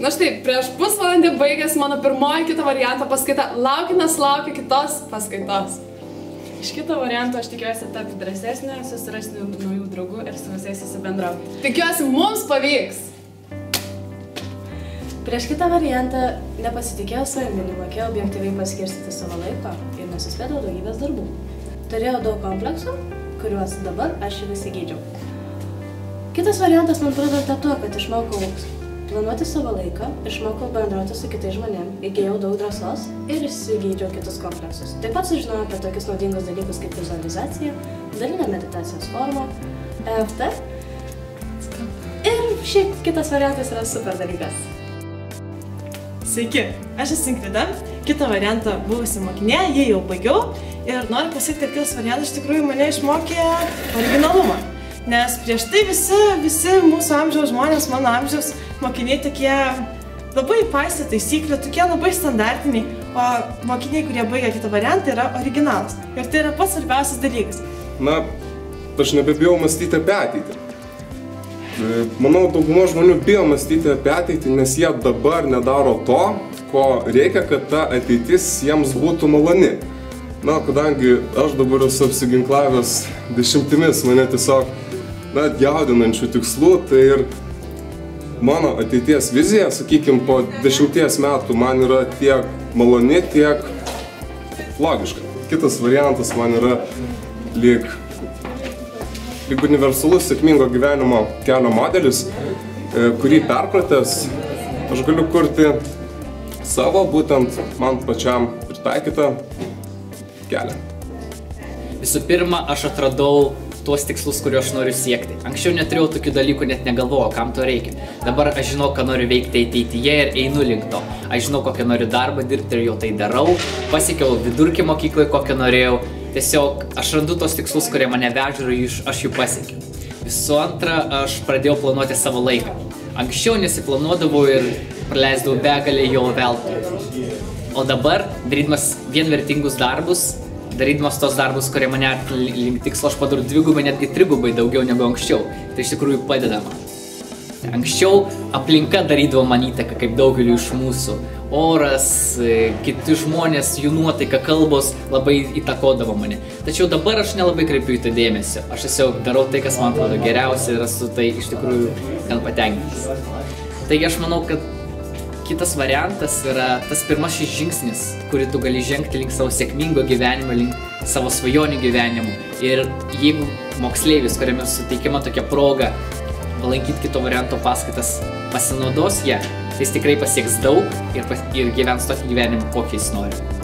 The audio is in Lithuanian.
Na štai, prieš pusvalandį baigėsi mano pirmoji kito varianto paskaita. Laukiu kitos paskaitos. Iš kito varianto aš tikiuosi tapti drąsesnė, susirasti naujų draugų ir su visais susibendrauti. Tikiuosi, mums pavyks. Prieš kitą variantą nepasitikėjau savimi, nemokėjau objektyviai paskirstyti savo laiko ir nesuspėdavau daugybės darbų. Turėjau daug kompleksų, kuriuos dabar aš ir įsigydžiau. Kitas variantas man pravertė tuo, kad išmokau planuoti savo laiką, išmokau bendrauti su kitais žmonėmis, įgijau daug drąsos ir įsigydžiau kitus kompleksus. Taip pat sužinojau apie tokius naudingus dalykus kaip vizualizacija, dalinė meditacijos forma, EFT ir šiaip kitas variantas yra super dalykas. Sveiki, aš esu Ingrida, kitą variantą buvusi mokinė, jį jau baigiau ir noriu pasakyti, kad kitas variantas iš tikrųjų mane išmokė originalumą. Nes prieš tai visi mūsų amžiaus žmonės, mano amžiaus mokiniai tokie labai paisė taisyklių, tokie labai standartiniai, o mokiniai, kurie baigia kitą variantą, yra originalus. Ir tai yra pats svarbiausias dalykas. Na, aš nebebijau mąstyti apie ateitį. Manau, dauguma žmonių bijo mąstyti apie ateitį, nes jie dabar nedaro to, ko reikia, kad ta ateitis jiems būtų maloni. Na, kadangi aš dabar esu apsiginklavęs dešimtimis mane tiesiog jaudinančių tikslų, tai ir mano ateities vizija, sakykime, po 10 metų man yra tiek maloni, tiek logiška. Kitas variantas man yra lyg universalus sėkmingo gyvenimo kelio modelis, kurį perpratęs aš galiu kurti savo, būtent man pačiam pritaikytą kelią. Visų pirma, aš atradau tuos tikslus, kuriuos aš noriu siekti. Anksčiau neturėjau tokių dalykų, net negalvojau, kam to reikia. Dabar aš žinau, ką noriu veikti ateityje ir einu link to. Aš žinau, kokią noriu darbą dirbti ir jau tai darau. Pasiekiau vidurkį mokykloje, kokią norėjau. Tiesiog aš randu tos tikslus, kurie mane veža ir aš jų pasiekiu. Visų antra, aš pradėjau planuoti savo laiką. Anksčiau nesiplanuodavau ir praleisdavau begalę jo veltui. O dabar, darydamas vien vertingus darbus, darydamas tos darbus, kurie mane link tikslo, aš padarau dvigubai, netgi trigubai daugiau negu anksčiau. Tai iš tikrųjų padeda man. Anksčiau aplinka darydavo man įtaką, kaip daugeliu iš mūsų. Oras, kiti žmonės, jų nuotaika, kalbos labai įtakodavo mane. Tačiau dabar aš nelabai kreipiu į tai dėmesio. Aš tiesiog darau tai, kas man atrodo geriausia ir esu tai iš tikrųjų gan patenkintas. Taigi aš manau, kad kitas variantas yra tas pirmasis žingsnis, kurį tu gali žengti link savo sėkmingo gyvenimo, link savo svajonių gyvenimų. Ir jeigu moksleivis, kuriame suteikiama tokia proga lankyti kito varianto paskaitas, pasinaudos ją, tai jis tikrai pasieks daug ir gyvens tokį gyvenimą, kokį jis nori.